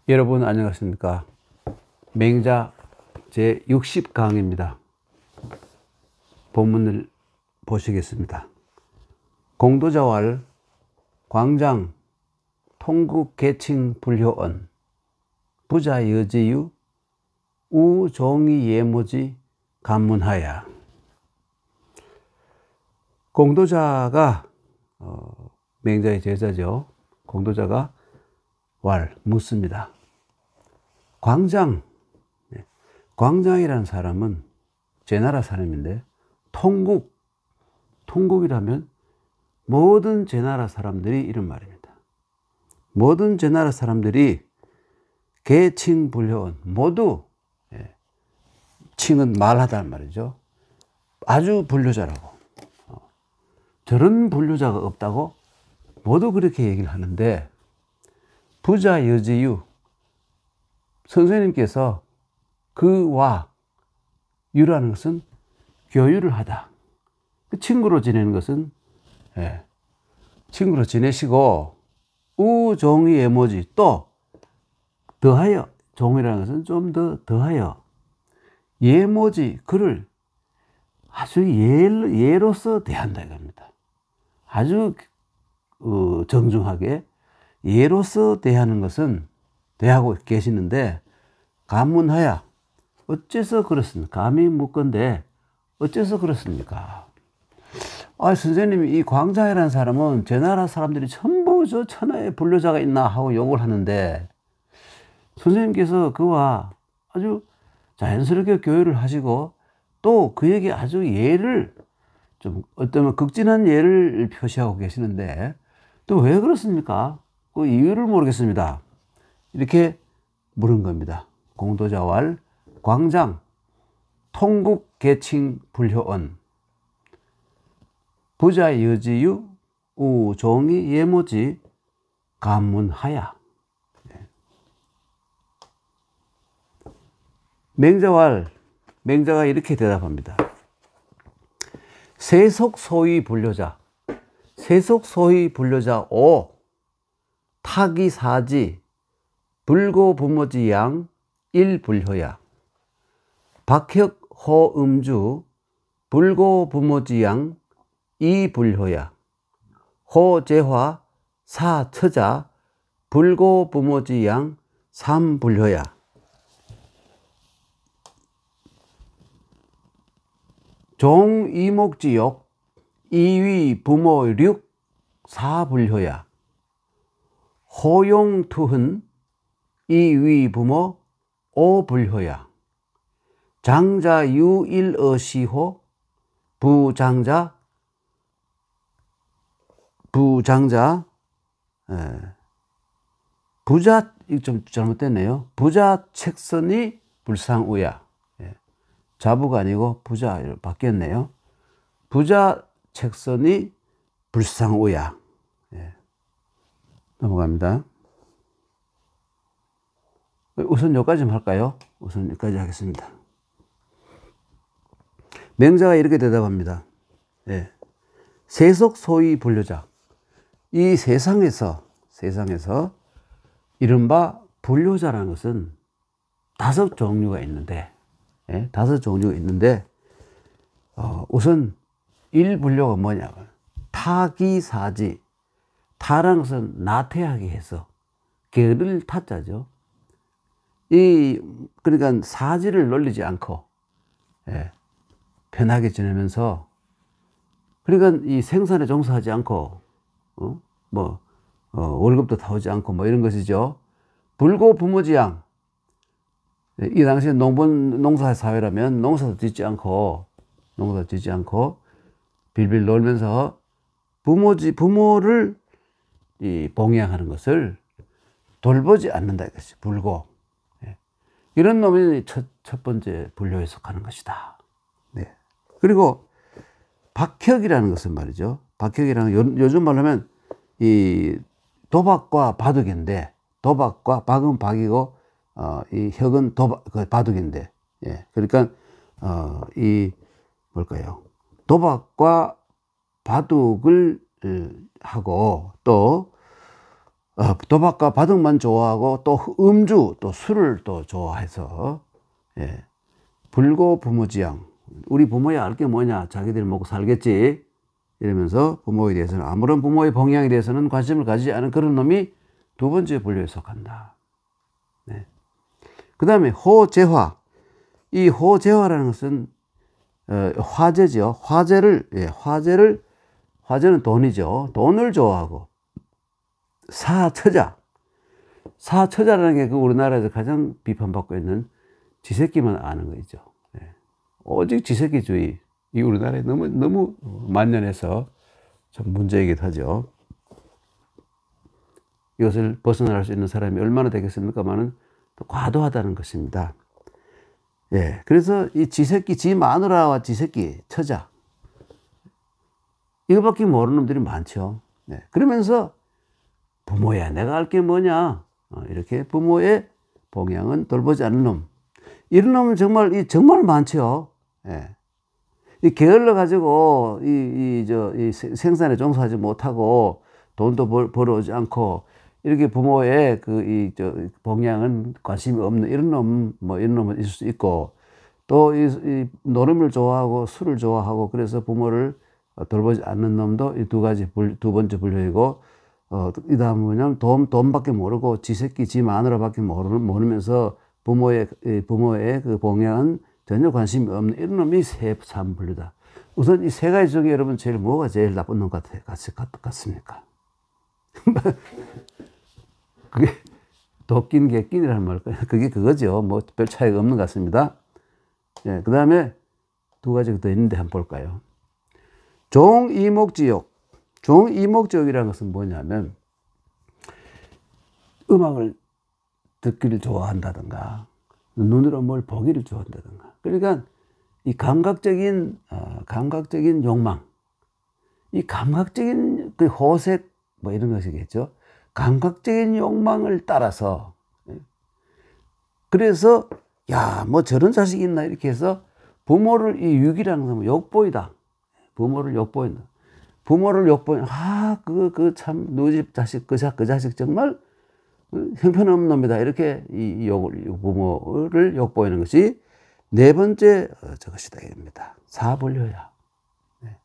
여러분 안녕하십니까. 맹자 제60강입니다. 본문을 보시겠습니다. 공도자왈 광장 통국계칭 불효언 부자여지유 우종이 예모지 간문하야. 공도자가 맹자의 제자죠. 공도자가 묻습니다. 광장이라는 사람은 제나라 사람인데 통국이라면 모든 제나라 사람들이 이런 말입니다. 모든 제나라 사람들이 계칭불효언 모두 칭은 말하다는 말이죠. 아주 불효자라고 저런 불효자가 없다고 모두 그렇게 얘기를 하는데 부자여지유 선생님께서 그와 유라는 것은 교유를 하다. 친구로 지내는 것은 친구로 지내시고 우종이 예모지 또 더하여 종이라는 것은 좀 더하여 예모지 그를 아주 예로서 대한다 이겁니다. 아주 정중하게 예로서 대하는 것은 대하고 계시는데 간문하야 어째서 그렇습니까? 감히 묻건데 어째서 그렇습니까? 선생님이 이 광장이라는 사람은 제나라 사람들이 전부 저 천하에 불효자가 있나 하고 욕을 하는데 선생님께서 그와 아주 자연스럽게 교류를 하시고 또 그에게 아주 예를 좀 어떤 극진한 예를 표시하고 계시는데 또 왜 그렇습니까? 그 이유를 모르겠습니다. 이렇게 물은 겁니다. 공도자왈 광장 통국계칭 불효언 부자여지유 우종이 예모지 간문하야. 맹자가 이렇게 대답합니다. 세속소위 불효자 오 타기사지 불고부모지양 일불효야. 박혁호음주 불고부모지양 이불효야. 호재화 사처자 불고부모지양 삼불효야. 종이목지욕 이위부모륙 사불효야. 호용투흔 이위부모 오불효야. 장자유일어시호 부장자 부자 좀 잘못됐네요. 부자 책선이 불상우야. 자부가 아니고 부자 바뀌었네요. 부자 책선이 불상우야. 넘어갑니다. 우선 여기까지 할까요? 우선 여기까지 하겠습니다. 맹자가 이렇게 대답합니다. 세속소위 불효자. 이 세상에서 이른바 불효자라는 것은 다섯 종류가 있는데 우선 일불효가 뭐냐면 타기사지. 타라는 것은 나태하게 해서 게으를 타자죠. 그러니까 사지를 놀리지 않고 편하게 지내면서 그러니까 이 생산에 종사하지 않고 월급도 타오지 않고 이런 것이죠. 불고부모지양. 이 당시에 농사 사회라면 농사도 짓지 않고 빌빌 놀면서 부모를 봉양하는 것을 돌보지 않는다 이것이 불고. 이런 놈이 첫 번째 불효에 속하는 것이다. 그리고 박혁이라는 것은 말이죠. 박혁이라는 요즘 말로 하면 이 도박과 바둑인데 도박과 박은 박이고 이 혁은 바둑인데 그러니까 이 뭘까요? 도박과 바둑을 하고 또 도박과 바둑만 좋아하고 또 음주, 또 술을 또 좋아해서, 예. 불고 부모지양. 우리 부모야 알 게 뭐냐? 자기들이 먹고 살겠지. 이러면서 부모에 대해서는, 아무런 부모의 봉양에 대해서는 관심을 가지지 않은 그런 놈이 두 번째 분류에 속한다. 네. 그 다음에 호재화. 이 호재화라는 것은 화재죠. 화재는 돈이죠. 돈을 좋아하고, 사처자라는 게 그 우리나라에서 가장 비판받고 있는 지새끼만 아는 거 있죠. 네. 오직 지새끼주의. 이 우리나라에 너무 만연해서 좀 문제이기도 하죠. 이것을 벗어날 수 있는 사람이 얼마나 되겠습니까만은 또 과도하다는 것입니다. 예. 그래서 이 지새끼, 지 마누라와 지새끼, 처자. 이거밖에 모르는 놈들이 많죠. 네. 그러면서 부모야, 내가 알 게 뭐냐. 이렇게 부모의 봉양은 돌보지 않는 놈. 이런 놈은 정말 많죠. 예. 이 게을러 가지고 이 생산에 종사하지 못하고 돈도 벌어오지 않고 이렇게 부모의 봉양은 관심이 없는 이런 놈은 있을 수 있고, 또 이 노름을 좋아하고 술을 좋아하고 그래서 부모를 돌보지 않는 놈도 이 두 번째 분류이고, 이 다음은 뭐냐면 돈밖에 모르고 지 새끼, 지 마누라밖에 모르면서 부모의 그 봉양은 전혀 관심이 없는 이런 놈이 세 분류다. 우선 이 세 가지 중에 여러분 뭐가 제일 나쁜 놈 같습니까? 그게 도끼는 개끼니라는 말일까요? 그게 그거죠. 뭐 별 차이가 없는 것 같습니다. 예, 그 다음에 두 가지가 더 있는데 한번 볼까요? 종이목지욕. 종이목지욕이라는 것은 뭐냐면 음악을 듣기를 좋아한다든가 눈으로 뭘 보기를 좋아한다든가, 그러니까 이 감각적인 욕망, 이 감각적인 그 호색 뭐 이런 것이겠죠. 감각적인 욕망을 따라서, 그래서 야, 뭐 저런 자식이 있나 이렇게 해서 부모를, 이 육이라는 것은 욕보이다. 부모를 욕보인다. 그 참 누구 집 자식, 그 자식 정말 형편없는 놈이다. 이렇게 부모를 욕보이는 것이 네 번째 저것이다 입니다. 사분류야. 네.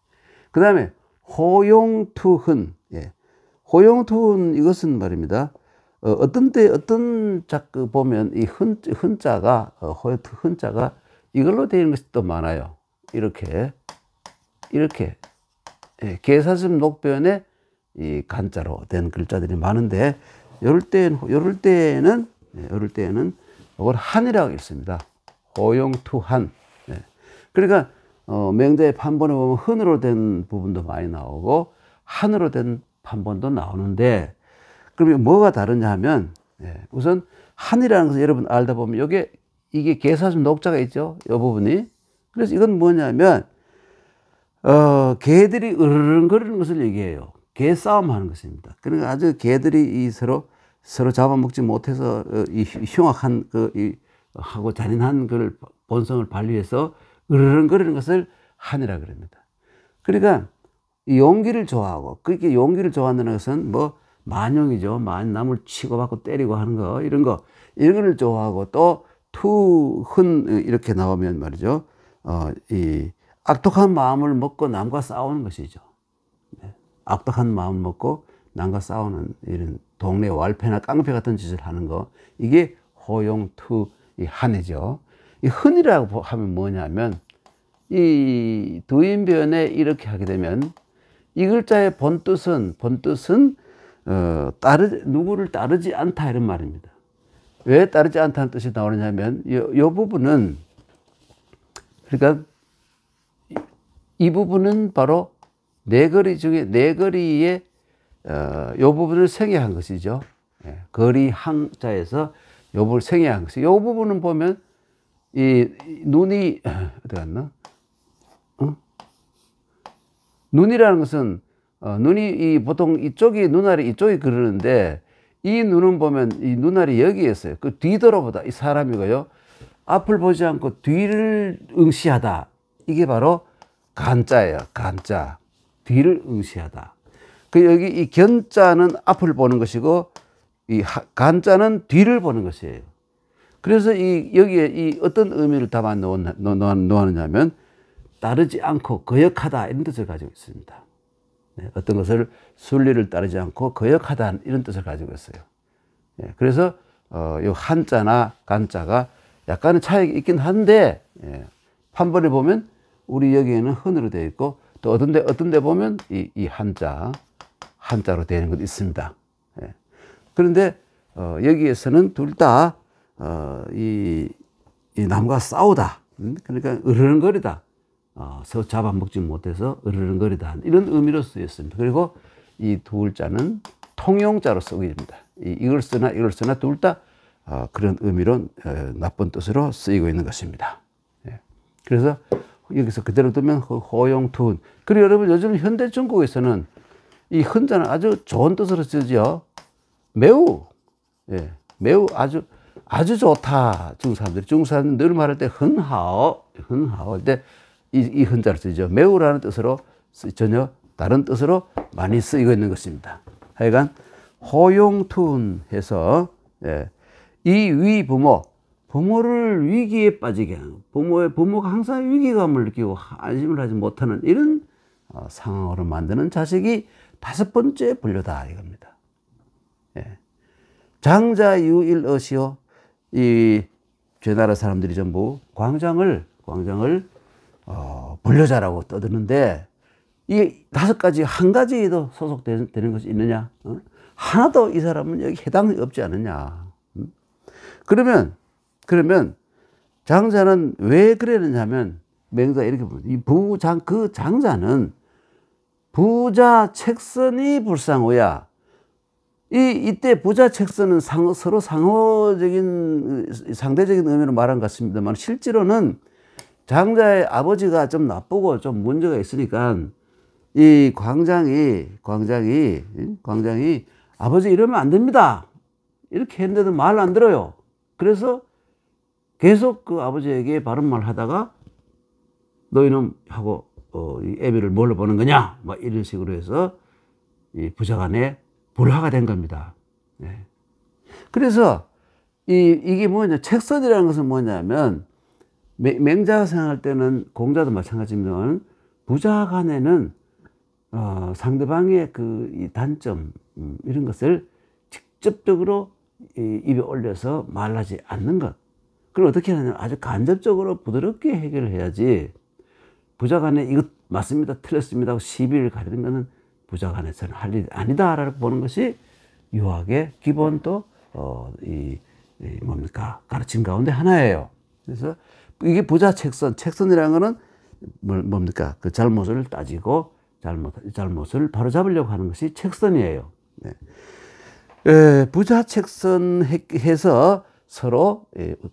그 다음에 호용투흔. 예. 호용투흔, 이것은 말입니다. 어떤 보면 이 흔자가 이걸로 되어 있는 것이 또 많아요. 이렇게 예, 개사슴 녹변에 이 간자로 된 글자들이 많은데, 요럴 때에는 이걸 한이라고 읽습니다. 호용투한. 예. 그러니까 명자의 판본에 보면 흔으로 된 부분도 많이 나오고 한으로 된 판본도 나오는데, 그러면 뭐가 다르냐 하면, 예, 우선 한이라는 것을 여러분 알다 보면 이게 개사슴 녹자가 있죠. 이 부분이. 그래서 이건 뭐냐면 개들이 으르렁거리는 것을 얘기해요. 개 싸움 하는 것입니다. 그러니까 아주 개들이 서로 잡아먹지 못해서 이 흉악한 하고 잔인한 본성을 발휘해서 으르렁거리는 것을 한이라 그럽니다. 그러니까 이 용기를 좋아하고, 그렇게 용기를 좋아한다는 것은 뭐 만용이죠. 남을 치고 받고 때리고 하는 거, 이런 거를 좋아하고, 또 투흔 이렇게 나오면 말이죠. 이 악독한 마음을 먹고 남과 싸우는 것이죠. 네. 악독한 마음을 먹고 남과 싸우는 이런 동네 wal패나 깡패 같은 짓을 하는 거, 이게 호용투 이 한이죠. 이 흔이라고 하면 뭐냐면, 이 두인변에 이렇게 하게 되면 이 글자의 본뜻은 누구를 따르지 않다 이런 말입니다. 왜 따르지 않다는 뜻이 나오느냐면, 이 부분은, 그러니까 이 부분은 바로 네거리 중에 네거리의 이 부분을 생략한 것이죠. 예, 거리 항자에서 이 부분을 생략한 것이. 이 부분은 보면 이 눈이 어디 갔나? 눈이라는 것은 눈이 보통 이쪽이 눈알이 이쪽이 그러는데, 이 눈은 보면 이 눈알이 여기에 있어요. 그 뒤돌아보다 이 사람이고요. 앞을 보지 않고 뒤를 응시하다. 이게 바로 간자예요. 간자. 뒤를 응시하다. 그 여기 이 견자는 앞을 보는 것이고 이 간자는 뒤를 보는 것이에요. 그래서 이 여기에 이 어떤 의미를 담아 놓았느냐면 따르지 않고 거역하다 이런 뜻을 가지고 있습니다. 네, 어떤 것을 순리를 따르지 않고 거역하다 이런 뜻을 가지고 있어요. 예, 그래서 요 한자나 간자가 약간의 차이가 있긴 한데 예, 판본에 보면 우리 여기에는 헌으로 되어 있고 또 어떤 데 보면 이 한자로 되어 있는 것도 있습니다. 예. 그런데 여기에서는 둘 다 이 남과 싸우다 그러니까 으르렁거리다 서로 잡아먹지 못해서 으르렁거리다 이런 의미로 쓰였습니다. 그리고 이 두 자는 통용자로 쓰고 있습니다. 이걸 쓰나 둘 다 그런 의미로 나쁜 뜻으로 쓰이고 있는 것입니다. 예. 그래서 여기서 그대로 두면 호용투훈. 그리고 여러분 요즘 현대 중국에서는 이 헌자는 아주 좋은 뜻으로 쓰죠. 매우 아주 좋다. 중국 사람들이 늘 말할 때 헌하오 할 때 이 헌자를 쓰죠. 매우라는 뜻으로 전혀 다른 뜻으로 많이 쓰이고 있는 것입니다. 하여간 호용투훈 해서 이 부모를 위기에 빠지게 하는 부모가 항상 위기감을 느끼고 안심을 하지 못하는 이런 상황으로 만드는 자식이 5번째 분류다 이겁니다. 예. 장자유일엇이요. 이 죄나라 사람들이 전부 광장을 불려자라고 떠드는데 이 5가지 한 가지에도 소속되는 것이 있느냐? 하나도 이 사람은 여기 해당이 없지 않느냐? 그러면 장자는 왜 그랬느냐면 맹자 이렇게 봅니다. 그 장자는 부자 책선이 불상호야. 이때 부자 책선은 서로 상대적인 의미로 말한 것 같습니다만 실제로는 장자의 아버지가 좀 나쁘고 좀 문제가 있으니까 이 광장이 아버지 이러면 안 됩니다. 이렇게 했는데도 말 안 들어요. 그래서 계속 그 아버지에게 바른 말 하다가 너희는 하고 이 애비를 뭘로 보는 거냐? 막 이런 식으로 해서 이 부자 간에 불화가 된 겁니다. 네. 그래서 이게 뭐냐? 책선이라는 것은 뭐냐면 맹자가 생각할 때는 공자도 마찬가지입니다만 부자 간에는 상대방의 이 단점 이런 것을 직접적으로 입에 올려서 말하지 않는 것. 그걸 어떻게 하냐면 아주 간접적으로 부드럽게 해결을 해야지 부자 간에 이것 맞습니다, 틀렸습니다 하고 시비를 가리는 것은 부자 간에서는 할 일이 아니다라고 보는 것이 유학의 기본 또 가르침 가운데 하나예요. 그래서 이게 부자 책선이라는 거는 뭡니까? 그 잘못을 따지고 잘못을 바로잡으려고 하는 것이 책선이에요. 네. 부자 책선해서 서로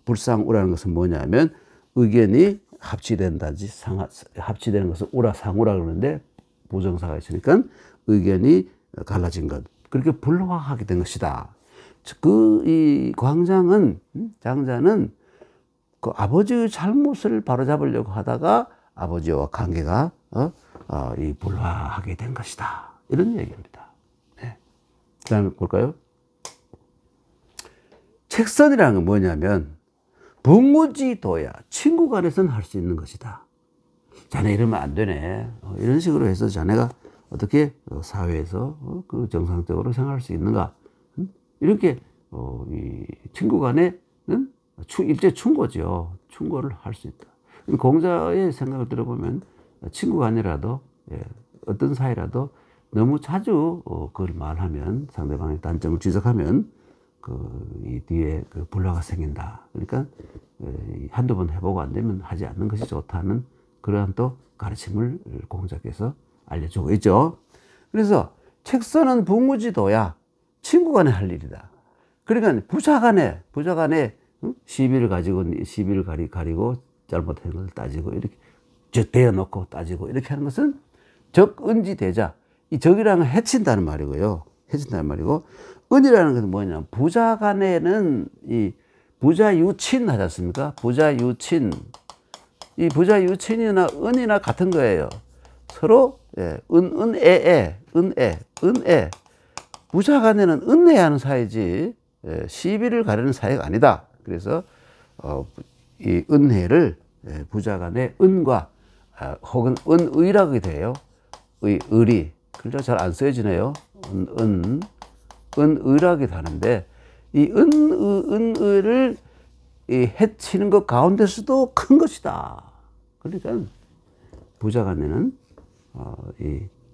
불상우라는 것은 뭐냐면 의견이 합치된다지 합치되는 것을 우라상우라 그러는데 부정사가 있으니까 의견이 갈라진 것 그렇게 불화하게 된 것이다. 이 장자는 그 아버지의 잘못을 바로잡으려고 하다가 아버지와 관계가 불화하게 된 것이다. 이런 얘기입니다. 네. 그 다음에 볼까요? 책선이라는 건 뭐냐면 붕우지도야. 친구 간에서는 할 수 있는 것이다. 자네 이러면 안 되네. 이런 식으로 해서 자네가 어떻게 사회에서 그 정상적으로 생활할 수 있는가. 이렇게 이 친구 간에는 일제 충고죠. 충고를 할 수 있다. 공자의 생각을 들어보면 친구가 아니라도 어떤 사이라도 너무 자주 그걸 말하면 상대방의 단점을 지적하면 이 뒤에 불화가 생긴다. 그러니까 한두 번 해보고 안 되면 하지 않는 것이 좋다는 그러한 또 가르침을 공자께서 알려주고 있죠. 그래서 책선은 붕우지도야. 친구 간에 할 일이다. 그러니까 부자 간에 시비를 가리고 잘못한 것을 따지고 이렇게 대어놓고 따지고 이렇게 하는 것은 적은지대자. 이 적이라는 건 해친다는 말이고요. 해친다는 말이고 은이라는 것은 뭐냐면 부자 간에는 이 부자유친 하지 않습니까? 부자유친. 이 부자유친이나 은이나 같은 거예요. 서로 은애. 부자간에는 은혜하는 사이지 시비를 가르는 사이가 아니다. 그래서 이 은혜를 부자간의 은과 혹은 은의라고 돼요. 의리 글자 잘 안 쓰여지네요. 은의라고 하는데 이 은의를 해치는 것 가운데서도 큰 것이다. 그러니까 부자간에는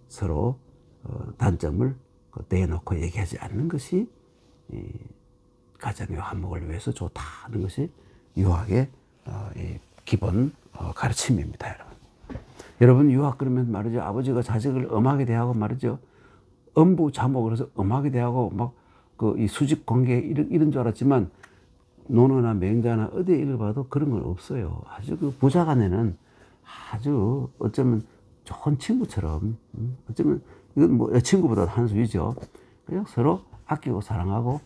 서로 단점을 내놓고 얘기하지 않는 것이 가정의 화목을 위해서 좋다는 것이 유학의 기본 가르침입니다, 여러분. 여러분 유학 그러면 말이죠, 아버지가 자식을 엄하게 대하고 말이죠, 엄부 자목 그래서 엄하게 대하고 막 이 수직 관계 이런 줄 알았지만 논어나 맹자나 어디에 읽어봐도 그런 건 없어요. 아주 그 부자간에는 아주 어쩌면 좋은 친구처럼, 어쩌면 이건 뭐 친구보다 한 수위죠. 그냥 서로 아끼고 사랑하고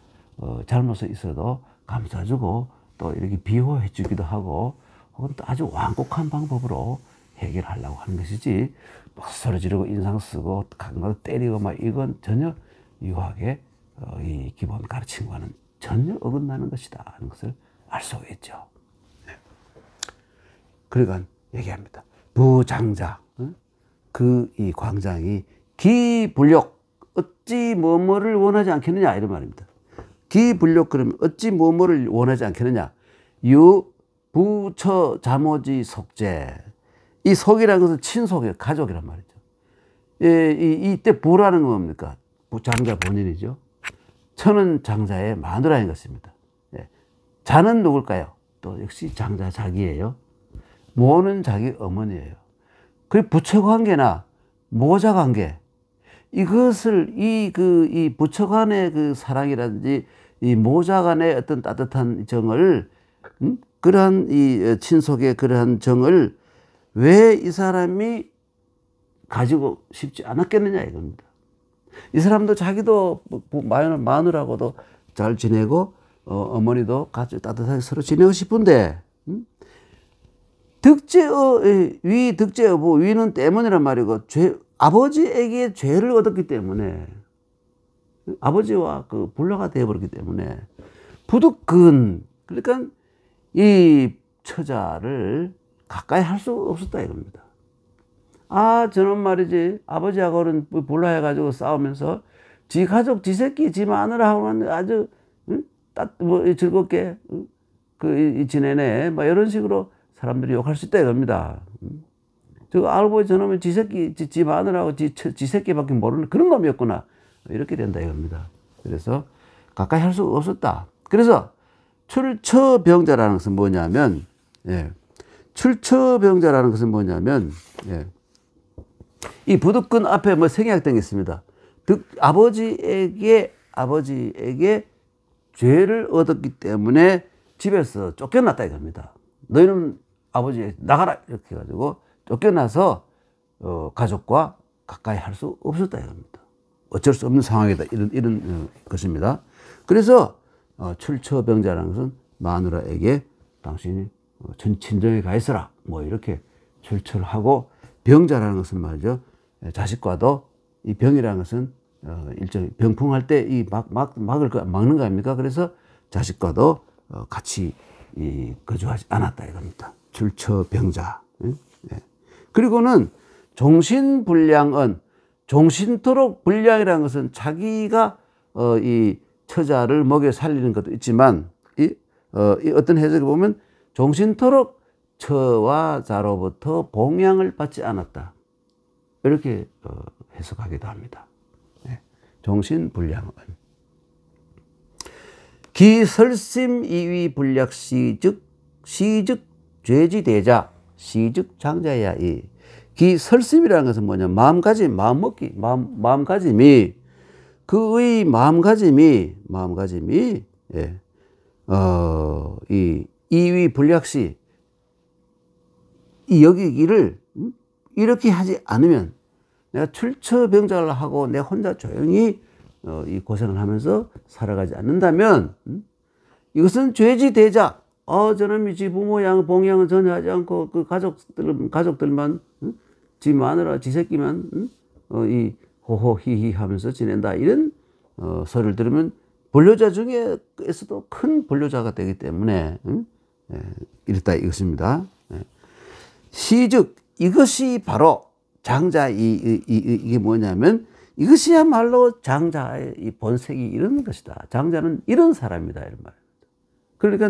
잘못이 있어도 감싸주고 또 이렇게 비호해 주기도 하고 혹은 또 아주 완곡한 방법으로 해결하려고 하는 것이지 막 서로 지르고 인상 쓰고 강가도 때리고 막 이건 전혀 유학의 이 기본 가르침과는 전혀 어긋나는 것이다 하는 것을 알 수 있죠. 네. 그러니까 얘기합니다. 부장자 그 이 광장이 기불력 어찌 뭐뭐를 원하지 않겠느냐 이런 말입니다. 기불력 그러면 어찌 뭐뭐를 원하지 않겠느냐. 부처 자모지 속제. 이 속이라는 것은 친속이에요. 가족이란 말이죠. 이때 부라는 건 뭡니까? 장자 본인이죠. 처는 장자의 마누라인 것입니다. 자는 누굴까요? 또 역시 장자 자기예요. 모는 자기 어머니예요. 그 부처 관계나 모자 관계, 이것을 이 부처 간의 그 사랑이라든지 이 모자 간의 어떤 따뜻한 정을, 그러한 이 친속의 그러한 정을 왜 이 사람이 가지고 싶지 않았겠느냐 이겁니다. 이 사람도 자기도 마누라하고도 잘 지내고 어머니도 같이 따뜻하게 서로 지내고 싶은데 득제어부 위는 때문이란 말이고 아버지에게 죄를 얻었기 때문에 아버지와 그 불화가 되어버렸기 때문에 부득근 그러니까 이 처자를 가까이 할 수 없었다 이겁니다. 저는 말이지 아버지하고는 불화해가지고 싸우면서 지 가족 지 새끼 지 마누라하고는 아주 뭐 즐겁게 지내네 뭐 이런 식으로 사람들이 욕할 수 있다 이겁니다. 저 알고 보니 저놈은 지 새끼 지 마누라하고 지 새끼밖에 모르는 그런 놈이었구나 이렇게 된다 이겁니다. 그래서 가까이 할 수 없었다. 그래서 출처병자라는 것은 뭐냐면 출처병자라는 것은 뭐냐면 이 부득근 앞에 뭐 생략된 게 있습니다. 아버지에게 죄를 얻었기 때문에 집에서 쫓겨났다 이겁니다. 너희는 아버지 나가라 이렇게 해가지고 쫓겨나서 가족과 가까이 할 수 없었다 이겁니다. 어쩔 수 없는 상황이다 이런 것입니다. 그래서 출처병자라는 것은 마누라에게 당신이 친정에 가 있어라 뭐 이렇게 출처를 하고, 병자라는 것은 말이죠, 자식과도 이 병이라는 것은 일종의 병풍할 때 이 막는 거 아닙니까? 그래서 자식과도 같이 거주하지 않았다 이겁니다. 출처병자. 그리고는 종신불량은, 종신토록 불량이라는 것은 자기가 이 처자를 먹여 살리는 것도 있지만 이 어떤 해석에 보면 종신토록 처와 자로부터 봉양을 받지 않았다 이렇게 해석하기도 합니다. 종신불량은 기설심 이위 불약시 즉 시즉 죄지대자 시즉 장자야. 이 기설심이라는 것은 뭐냐, 마음가짐, 마음먹기, 마음가짐이 그의 마음가짐이 이 이위 불약시 이 여기기를 이렇게 하지 않으면, 내가 출처병자를 하고 내 혼자 조용히 이 고생을 하면서 살아가지 않는다면 이것은 죄지대자, 저놈이 지 부모 봉양은 전혀 하지 않고 그 가족들만 지 마누라 지 새끼만 이 호호히히 하면서 지낸다 이런 소리를 들으면 불효자 중에서도 큰 불효자가 되기 때문에 이랬다 이것입니다. 시즉 이것이 바로 장자 이게 뭐냐면 이것이야말로 장자의 이 본색이 이런 것이다. 장자는 이런 사람이다 이런 말입니다. 그러니까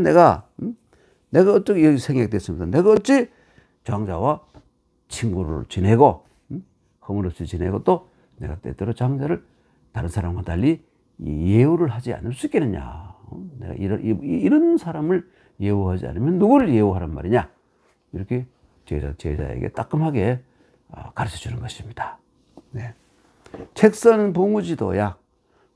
내가 어떻게 여기 생각됐습니다. 내가 어찌 장자와 친구를 지내고 허물없이 지내고 또 내가 때때로 장자를 다른 사람과 달리 예우를 하지 않을 수 있겠느냐. 내가 이런 사람을 예우하지 않으면 누구를 예우하란 말이냐. 이렇게 제자에게 따끔하게 가르쳐 주는 것입니다. 네. 책선 봉우지도약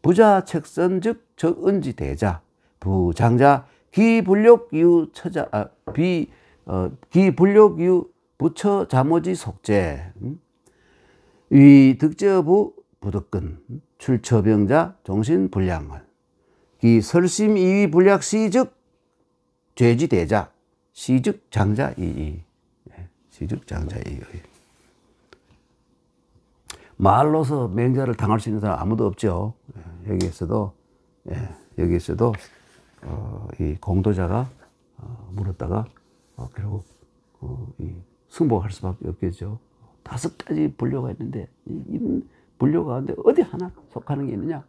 부자 책선 즉 적은지 대자 부장자 기불욕유 처자 기불욕유 부처 자모지 속죄 위 득저부 부득근 출처병자 정신불량을 기 설심 이위 불약 시즉 죄지 대자 시즉 장자 이의 시즉 장자 이의 말로서 맹자를 당할 수 있는 사람 아무도 없죠. 여기에서도 이 공도자가 물었다가 결국 이 승복할 수밖에 없겠죠. 5가지 분류가 있는데 이런 분류 가운데 어디 하나 속하는 게 있느냐?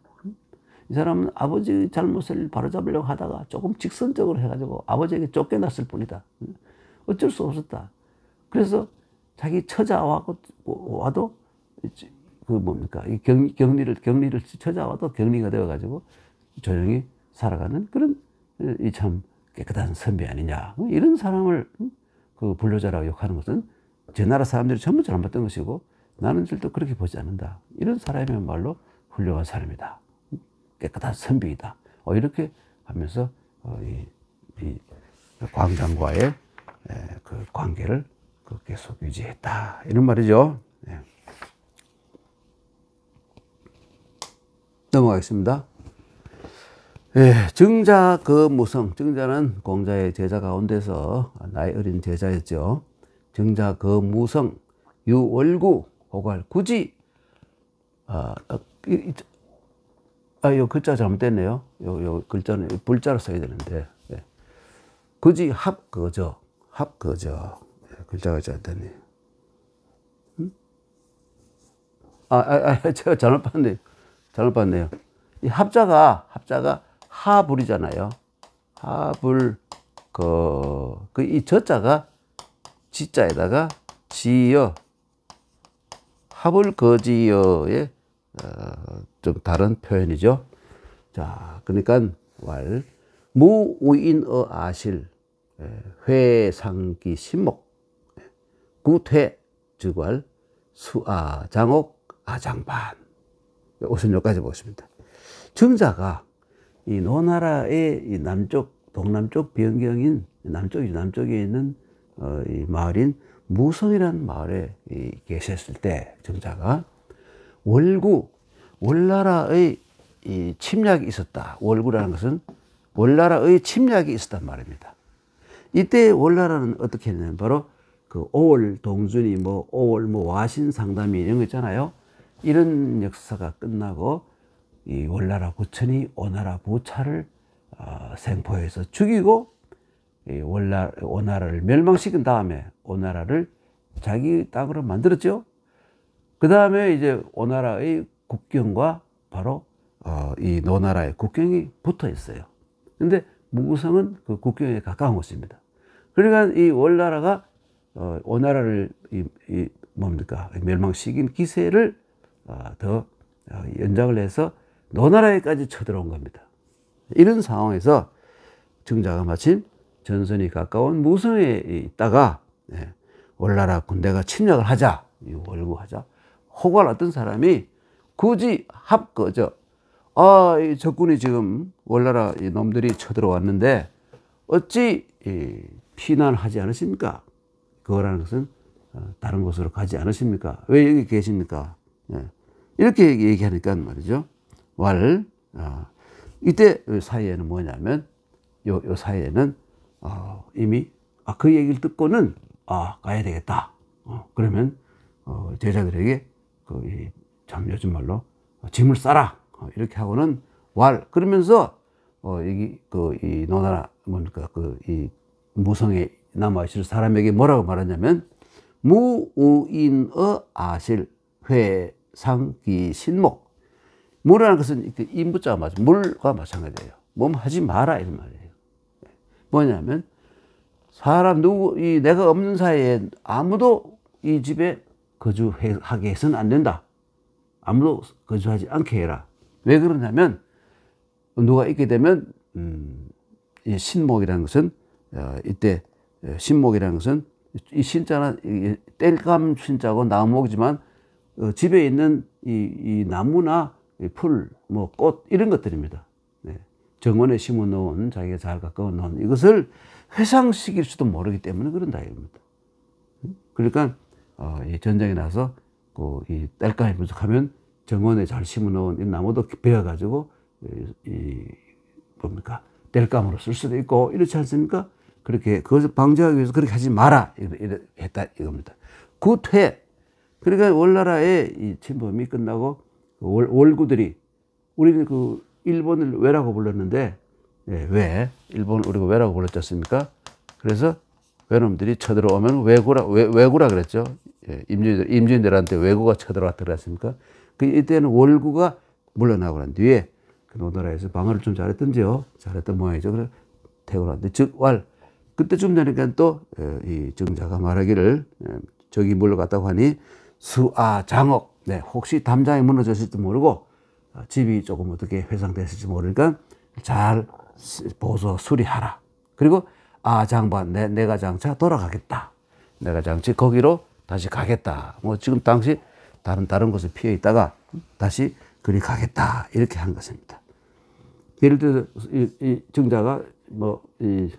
이 사람은 아버지 잘못을 바로잡으려고 하다가 조금 직선적으로 해가지고 아버지에게 쫓겨났을 뿐이다. 어쩔 수 없었다. 그래서 자기 처자와도 그 뭡니까 이 격리를 처자와도 격리가 되어가지고 조용히 살아가는 그런 이 참 깨끗한 선비 아니냐. 이런 사람을 그 불효자라고 욕하는 것은 제 나라 사람들이 전부 잘못된 것이고 나는 절대 그렇게 보지 않는다. 이런 사람이야말로 훌륭한 사람이다. 깨끗한 선비이다. 이렇게 하면서 이 광장과의 그 관계를 계속 유지했다. 이런 말이죠. 네. 넘어가겠습니다. 증자 거무성. 증자는 공자의 제자 가운데서 나이 어린 제자였죠. 증자 거무성 유월구 호갈 굳이 요 글자 잘못됐네요. 요 글자는 불자로 써야 되는데 굳이 합거저 글자가 잘못됐네요. 제가 잘못 봤네요. 이 합자가 하불이잖아요. 하불 이 저자가 지자에다가 지여 합을 거지여의 좀 다른 표현이죠. 자, 그러니까 왈 무우인어 아실 회상기 신목 구퇴 즉왈 수아 장옥 아장반. 우선 여기까지 보겠습니다. 증자가 이 노나라의 이 동남쪽 변경인 남쪽에 있는 이 마을인 무성이라는 마을에 계셨을 때 증자가 월나라의 이 침략이 있었다. 월구라는 것은 월나라의 침략이 있었단 말입니다. 이때 월나라는 어떻게 했냐면 바로 그 오월 동준이 오월 와신 상담이 이런 거 있잖아요. 이런 역사가 끝나고 이 월나라 부천이 오나라 부차를 생포해서 죽이고 이 오나라를 멸망시킨 다음에 오나라를 자기 땅으로 만들었죠. 그 다음에 이제 오나라의 국경과 바로 이 노나라의 국경이 붙어 있어요. 근데 무구성은 그 국경에 가까운 곳입니다. 그러니까 이 월나라가 오나라를 멸망시킨 기세를 더 연장을 해서 노나라에까지 쳐들어온 겁니다. 이런 상황에서 증자가 마침 전선이 가까운 무성에 있다가 월나라 군대가 침략을 하자, 월구하자, 호갈 어떤 사람이 굳이 합거저 이 적군이 지금 월나라 놈들이 쳐들어왔는데 어찌 피난하지 않으십니까? 그거라는 것은 다른 곳으로 가지 않으십니까? 왜 여기 계십니까? 이렇게 얘기하니까 말이죠. 이때 사이에는 뭐냐면 요 사이에는 이미 그 얘기를 듣고는 가야 되겠다. 그러면 제자들에게 참 요즘 말로 짐을 싸라 이렇게 하고는 그러면서 이 노나라 뭡니까 이 무성에 남아 있을 사람에게 뭐라고 말하냐면 무우인의 아실 회상기신목. 무라는 것은 인부자가 맞아 물과 마찬가지예요. 하지 마라 이런 말이에요. 뭐냐면 사람 내가 없는 사이에 아무도 이 집에 거주하게 해서는 안 된다. 아무도 거주하지 않게 해라. 왜 그러냐면 누가 있게 되면 이 신목이라는 것은 이때 신목이라는 것은 이 신자는 땔감 신자고 나무목이지만 집에 있는 이 나무나 풀, 꽃 이런 것들입니다. 네. 정원에 심어 놓은 자기가 잘 가까워 놓은 이것을 회상시킬 수도 모르기 때문에 그런다 이겁니다. 그러니까 이 전쟁에 나서 이 땔감이 부족하면 정원에 잘 심어 놓은 이 나무도 베어 가지고 땔감으로 쓸 수도 있고 이렇지 않습니까? 그렇게 그것을 방지하기 위해서 그렇게 하지 마라 했다 이겁니다. 구퇴. 그러니까 월나라의 이 침범이 끝나고 월구들이 우리는 일본을 왜라고 불렀는데 왜 일본을 우리가 왜라고 불렀지 않습니까? 그래서 외놈들이 쳐들어오면 왜구라 그랬죠. 임진왜란때 왜구가 쳐들어왔다 그랬습니까? 이때는 월구가 물러나고 난 뒤에 그 노나라에서 방어를 좀 잘했던지요. 잘했던 모양이죠. 그래서 태어났는데 그때쯤 되니까 또 이 정자가 말하기를 저기 물러갔다고 하니 수아장옥. 네, 혹시 담장이 무너졌을지 모르고 집이 조금 어떻게 회상됐을지 모르니까 잘 보소 수리하라. 그리고 장반 내가 장차 돌아가겠다. 내가 장차 거기로 다시 가겠다. 지금 당시 다른 곳에 피해 있다가 다시 그리 가겠다. 이렇게 한 것입니다. 예를 들어서 이 정자가 이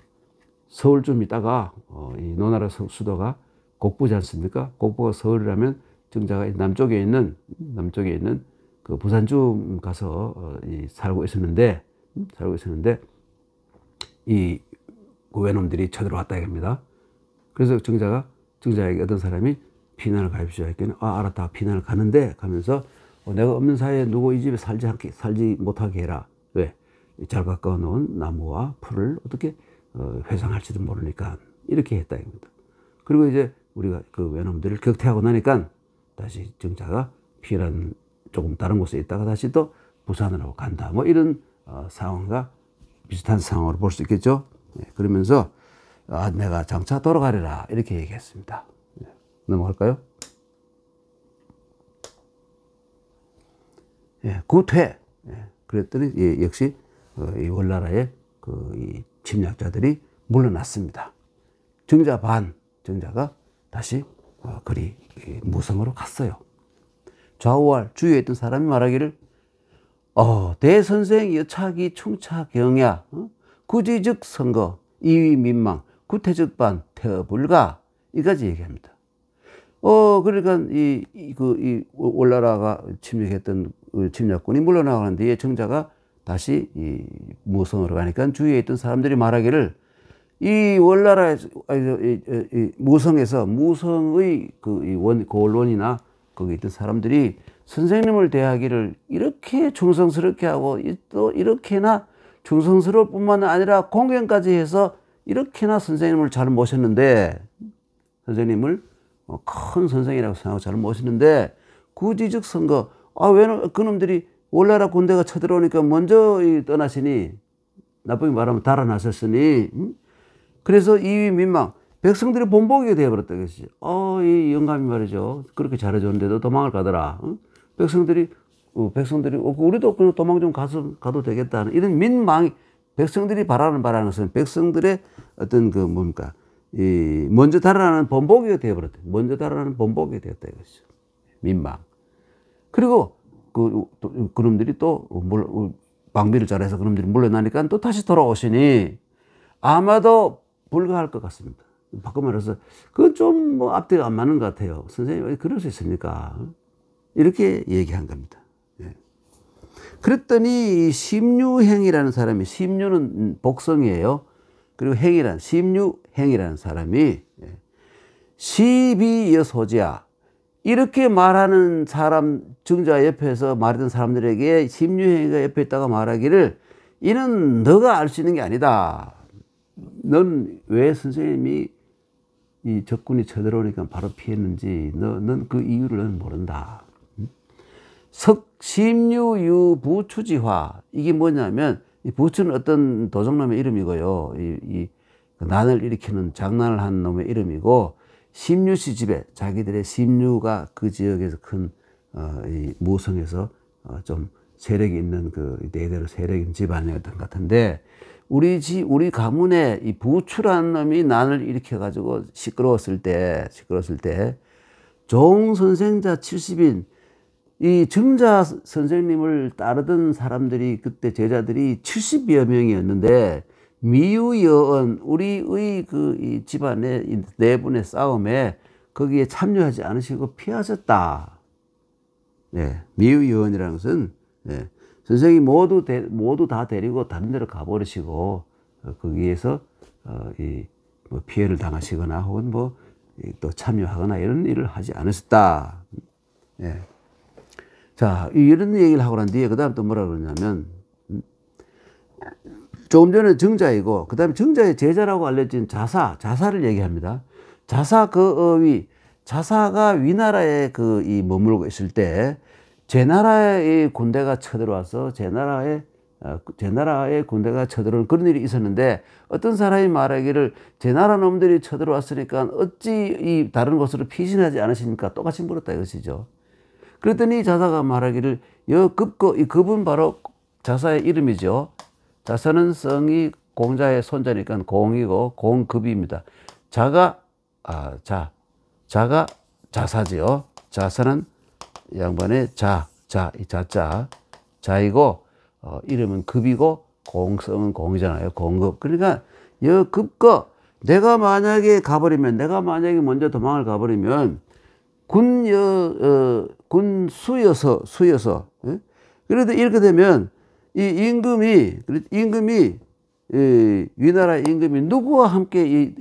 서울쯤 있다가 이 노나라 수도가 곡부지 않습니까? 곡부가 서울이라면 정자가 남쪽에 있는 그 부산쯤 가서 살고 있었는데 이 외놈들이 쳐들어왔다 이겁니다. 그래서 정자에게 어떤 사람이 피난을 가입시오 했더니 알았다 피난을 가면서 내가 없는 사이에 누구 이 집에 살지 못하게 해라. 왜? 잘 가까워 놓은 나무와 풀을 어떻게 회상할지도 모르니까 이렇게 했다 이겁니다. 그리고 이제 우리가 그 외놈들을 격퇴하고 나니까 다시 정자가 피난 조금 다른 곳에 있다가 다시 또 부산으로 간다. 이런 상황과 비슷한 상황으로 볼 수 있겠죠. 그러면서 내가 장차 돌아가리라 이렇게 얘기했습니다. 넘어갈까요? 구퇴. 그랬더니 역시 이 월나라의 이 침략자들이 물러났습니다. 정자가 다시 그리 무성으로 갔어요. 좌우할 주위에 있던 사람이 말하기를 대선생 여차기 충차경야 구지즉 선거 이위민망 구태즉반 태어불가 이까지 얘기합니다. 그러니까 이 월나라가 침략했던 침략군이 물러나가는 뒤에 정자가 다시 이 무성으로 가니까 주위에 있던 사람들이 말하기를 이 월나라의 무성의 고원이나 거기 있던 사람들이 선생님을 대하기를 이렇게 충성스럽게 하고 또 이렇게나 충성스러울 뿐만 아니라 공경까지 해서 이렇게나 선생님을 잘 모셨는데 선생님을 큰 선생이라고 생각하고 잘 모셨는데 구지즉 선거 왜 그놈들이 월나라 군대가 쳐들어오니까 먼저 떠나시니 나쁘게 말하면 달아나셨으니 그래서 이위 민망 백성들이 본보기가 되어버렸다 그것이. 이 영감이 말이죠. 그렇게 잘해줬는데도 도망을 가더라. 백성들이 우리도 그냥 도망 좀 가도 되겠다 하는 이런 민망이 백성들이 바라는 것은 백성들의 어떤 먼저 달아나는 본보기가 되어버렸다. 먼저 달아나는 본보기가 되었다 이것이죠. 민망. 그리고 그놈들이 또 방비를 잘해서 그놈들이 물러나니까 또 다시 돌아오시니 아마도 불가할 것 같습니다. 바꿔 말해서 그건 좀 앞뒤가 안 맞는 것 같아요. 선생님 그럴 수 있습니까? 이렇게 얘기한 겁니다. 그랬더니 심유행이라는 사람이 심유는 복성이에요. 그리고 심유행이라는 사람이 시비여소지야 이렇게 말하는 사람, 증자 옆에서 말하던 사람들에게 심유행위가 옆에 있다가 말하기를 이는 너가 알 수 있는 게 아니다. 넌 왜 선생님이 이 적군이 쳐들어오니까 바로 피했는지 넌 그 이유를 넌 모른다. 석심유유 부추지화. 이게 뭐냐면 이 부추는 어떤 도적놈의 이름이고요. 이 난을 일으키는 장난을 하는 놈의 이름이고, 심유시 집에 자기들의 심유가 그 지역에서 큰 이 무성에서 좀 세력이 있는 그 대대로 세력 있는 집안이었던 것 같은데, 우리 가문에 이 부추라는 놈이 난을 일으켜 가지고 시끄러웠을 때 종선생자 70인 이 증자 선생님을 따르던 사람들이, 그때 제자들이 70여 명이었는데, 미유여언, 우리의 이 집안의 이 네 분의 싸움에 거기에 참여하지 않으시고 피하셨다. 네, 미유여언이라는 것은, 네, 선생이 모두 다 데리고 다른 데로 가버리시고, 거기에서 뭐 피해를 당하시거나 혹은 뭐 또 참여하거나 이런 일을 하지 않으셨다. 네. 자, 이런 얘기를 하고 난 뒤에 그 다음 또 뭐라 그러냐면, 조금 전에 증자이고 그 다음에 증자의 제자라고 알려진 자사를 얘기합니다. 자사가 위나라에 머물고 있을 때 제 나라의 군대가 쳐들어와서 제 나라의 군대가 쳐들어온 그런 일이 있었는데, 어떤 사람이 말하기를 제 나라 놈들이 쳐들어왔으니까 어찌 이 다른 곳으로 피신하지 않으십니까? 똑같이 물었다 이것이죠. 그랬더니 자사가 말하기를 이 급은 바로 자사의 이름이죠. 자사는 성이 공자의 손자니까 공이고 공급입니다. 자가 자사지요. 자사는 양반의 이 자이고, 이름은 급이고 공성은 공이잖아요. 공급. 그러니까 급거 내가 만약에 먼저 도망을 가버리면 군 수여서 그래도 이렇게 되면 이 임금이 위나라 임금이 누구와 함께 이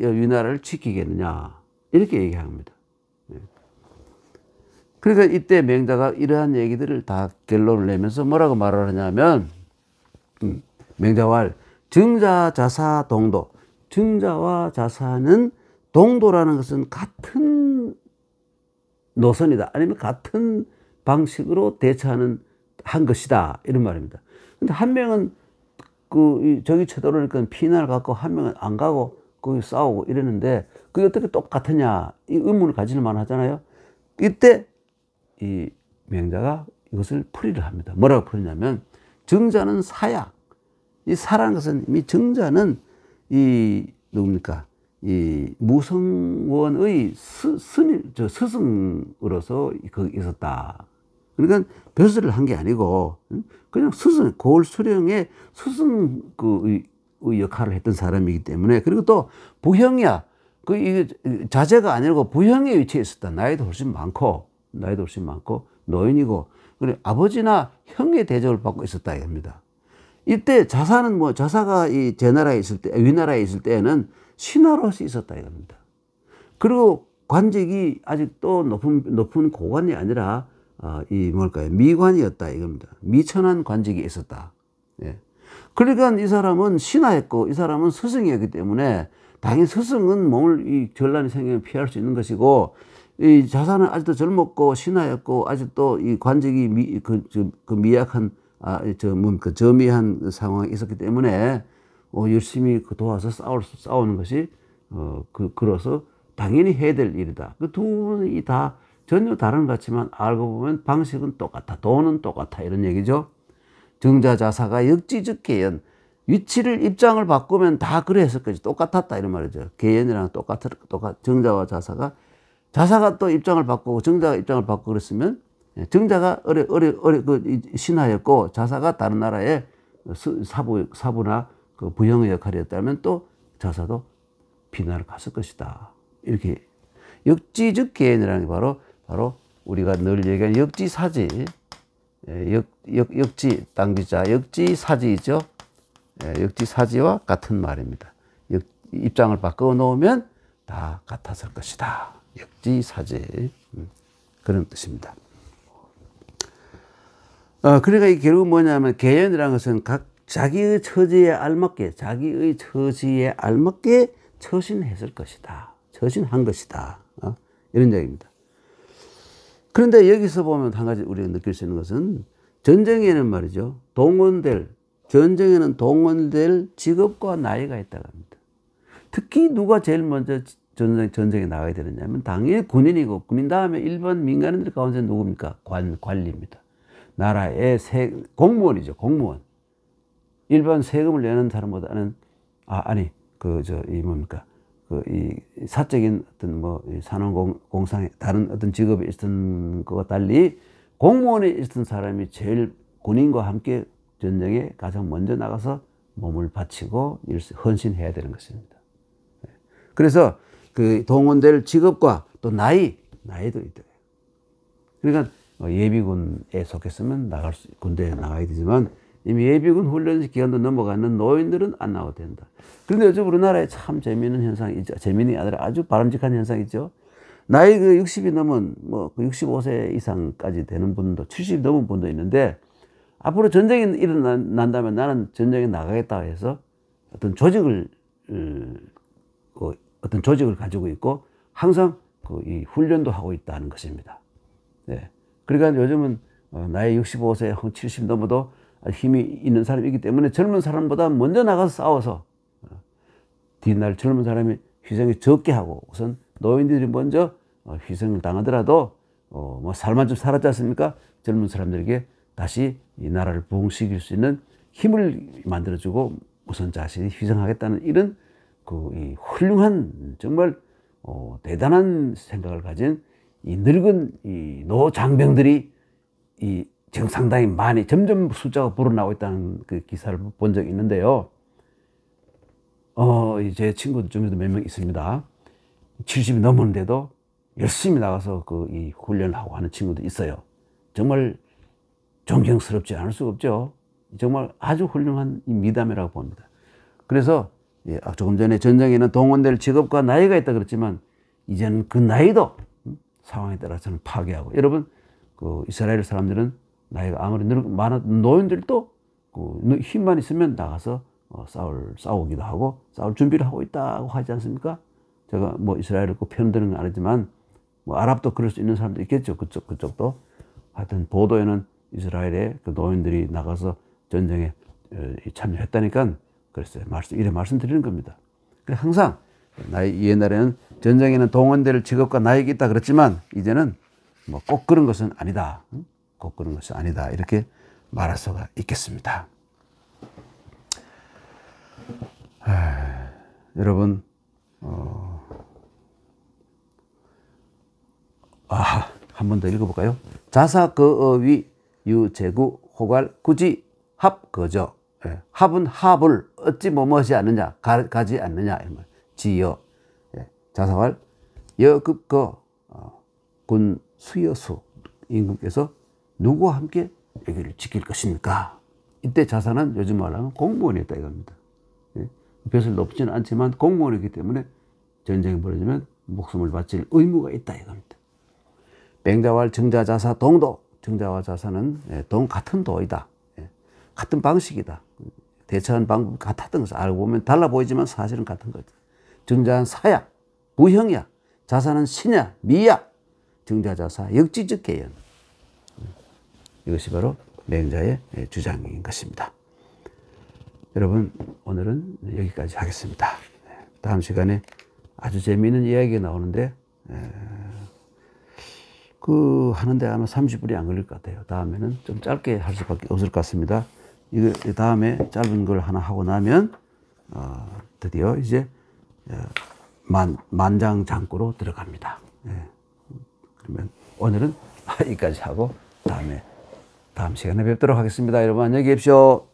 위나라를 지키겠느냐 이렇게 얘기합니다. 그러니까 이때 맹자가 이러한 얘기들을 다 결론을 내면서 뭐라고 말을 하냐면, 맹자왈 증자 자사 동도. 증자와 자사는 동도라는 것은 같은 노선이다, 아니면 같은 방식으로 대처하는 한 것이다, 이런 말입니다. 근데 한 명은 저기 쳐들어오니까 피난을 갖고 한 명은 안 가고 거기 싸우고 이러는데 그게 어떻게 똑같으냐 이 의문을 가질 만하잖아요. 이때 이 맹자가 이것을 풀이를 합니다. 뭐라고 풀이냐면, 증자는 사약. 이 사라는 것은 이미 증자는 누굽니까? 이 무성원의 스승으로서 거기 있었다. 그러니까 벼슬을 한 게 아니고 그냥 스승, 고을 수령의 스승 역할을 했던 사람이기 때문에, 그리고 또 부형이야. 이게 자제가 아니고 부형의 위치에 있었다. 나이도 훨씬 많고 노인이고, 그래 아버지나 형의 대접을 받고 있었다 이겁니다. 이때 자사가 이 제나라에 있을 때, 위나라에 있을 때에는 신하로서 있었다 이겁니다. 그리고 관직이 아직도 높은 고관이 아니라 미관이었다 이겁니다. 미천한 관직이 있었다. 예. 그러니까 이 사람은 신하였고 이 사람은 스승이었기 때문에 당연히 스승은 몸을 전란이 생기면 피할 수 있는 것이고, 이 자사는 아직도 젊었고 신하였고 아직도 이 관직이 미약한 저미한 상황에 있었기 때문에 열심히 도와서 싸우는 것이 그로서 당연히 해야 될 일이다. 그 두 분이 다 전혀 다른 것 같지만 알고 보면 방식은 똑같아, 도는 똑같아, 이런 얘기죠. 증자자사가 역지적 계연, 위치를 입장을 바꾸면 다 그래 했을 것이 똑같았다 이런 말이죠. 계연이랑 증자와 자사가 또 입장을 바꾸고 증자가 입장을 바꾸고 그랬으면, 증자가 신하였고 자사가 다른 나라의 사부나 부형의 역할이었다면 또 자사도 비난을 갔을 것이다. 이렇게 역지적 계연이라는 게 바로 우리가 늘 얘기하는 역지사지, 역지 땅지자 역지사지이죠. 역지사지와 같은 말입니다. 입장을 바꿔 놓으면 다 같았을 것이다. 역지사지. 그런 뜻입니다. 그러니까 이 결국 뭐냐면 개연이라는 것은 각 자기의 처지에 알맞게 처신했을 것이다. 처신한 것이다. 이런 얘기입니다. 그런데 여기서 보면 한 가지 우리가 느낄 수 있는 것은 전쟁에는 말이죠. 전쟁에는 동원될 직업과 나이가 있다고 합니다. 특히 누가 제일 먼저 전쟁에 나가야 되느냐면 당연히 군인이고 군인 다음에 일반 민간인들 가운데 누굽니까? 관리입니다. 나라의 공무원이죠. 공무원. 일반 세금을 내는 사람보다는 이 사적인 어떤 산업공상에 다른 어떤 직업에 있던 것과 달리 공무원에 있던 사람이 제일 군인과 함께 전쟁에 가장 먼저 나가서 몸을 바치고 헌신해야 되는 것입니다. 그래서 그 동원될 직업과 또 나이도 있다. 그러니까 예비군에 속했으면 군대에 나가야 되지만 이미 예비군 훈련 기간도 넘어가는 노인들은 안 나와도 된다. 그런데 요즘 우리나라에 참 재미있는 현상이 있죠. 재미있는 게 아니라 아주 바람직한 현상이 있죠. 나이 60이 넘은 65세 이상까지 되는 분도 70이 넘은 분도 있는데 앞으로 전쟁이 일어난다면 나는 전쟁에 나가겠다 해서 어떤 조직을 가지고 있고 항상 이 훈련도 하고 있다는 것입니다. 네. 그러니까 요즘은 나이 65세, 70 넘어도 힘이 있는 사람이기 때문에 젊은 사람보다 먼저 나가서 싸워서 뒷날 젊은 사람이 희생이 적게 하고 우선 노인들이 먼저 희생을 당하더라도 살만 좀 살았지 않습니까? 젊은 사람들에게 다시 이 나라를 부흥시킬 수 있는 힘을 만들어주고 우선 자신이 희생하겠다는 이런 이 훌륭한 정말 대단한 생각을 가진 이 늙은 이 노장병들이 지금 상당히 많이 점점 숫자가 불어나고 있다는 그 기사를 본 적이 있는데요. 제 친구들 중에도 몇 명 있습니다. 70이 넘었는데도 열심히 나가서 이 훈련을 하고 하는 친구도 있어요. 정말 존경스럽지 않을 수가 없죠. 정말 아주 훌륭한 미담이라고 봅니다. 그래서 조금 전에 전쟁에는 동원될 직업과 나이가 있다 그랬지만 이제는 그 나이도 상황에 따라서는 파괴하고 여러분 이스라엘 사람들은 나이가 아무리 많은 노인들도 힘만 있으면 나가서 싸우기도 하고 싸울 준비를 하고 있다고 하지 않습니까? 제가 이스라엘을 꼭 편드는 건 아니지만 아랍도 그럴 수 있는 사람도 있겠죠. 그쪽도 하여튼 보도에는 이스라엘의 그 노인들이 나가서 전쟁에 참여했다니까 그랬어요. 이래 말씀드리는 겁니다. 그래서 항상 옛날에는 전쟁에는 동원될 직업과 나이가 있다 그랬지만 이제는 꼭 그런 것은 아니다. 꼭 그런 것이 아니다. 이렇게 말할 수가 있겠습니다. 여러분, 한 번 더 읽어볼까요? 자사 거어위 유제구 호갈 구지 합 거저. 합은 합을 어찌 뭐뭇이 않느냐 가지 않느냐 이런 말. 지여 자사왈 여급거 군 수여수 임금께서 누구와 함께 여기를 지킬 것입니까? 이때 자사는 요즘 말하면 공무원이었다 이겁니다. 벼슬 높지는 않지만 공무원이기 때문에 전쟁이 벌어지면 목숨을 바칠 의무가 있다 이겁니다. 맹자왈 정자자사 동도. 정자와 자사는 같은 도이다. 같은 방식이다. 대처하는 방법이 같았던 것을 알고 보면 달라 보이지만 사실은 같은 거죠. 정자는 사야, 부형이야. 자사는 신야, 미야. 정자자사, 역지적 개연. 이것이 바로 맹자의 주장인 것입니다. 여러분, 오늘은 여기까지 하겠습니다. 다음 시간에 아주 재미있는 이야기가 나오는데, 하는데 아마 30분이 안 걸릴 것 같아요. 다음에는 좀 짧게 할 수밖에 없을 것 같습니다. 이거 다음에 짧은 걸 하나 하고 나면, 드디어 이제, 만장장구로 들어갑니다. 그러면 오늘은 여기까지 하고 다음 시간에 뵙도록 하겠습니다. 여러분 안녕히 계십시오.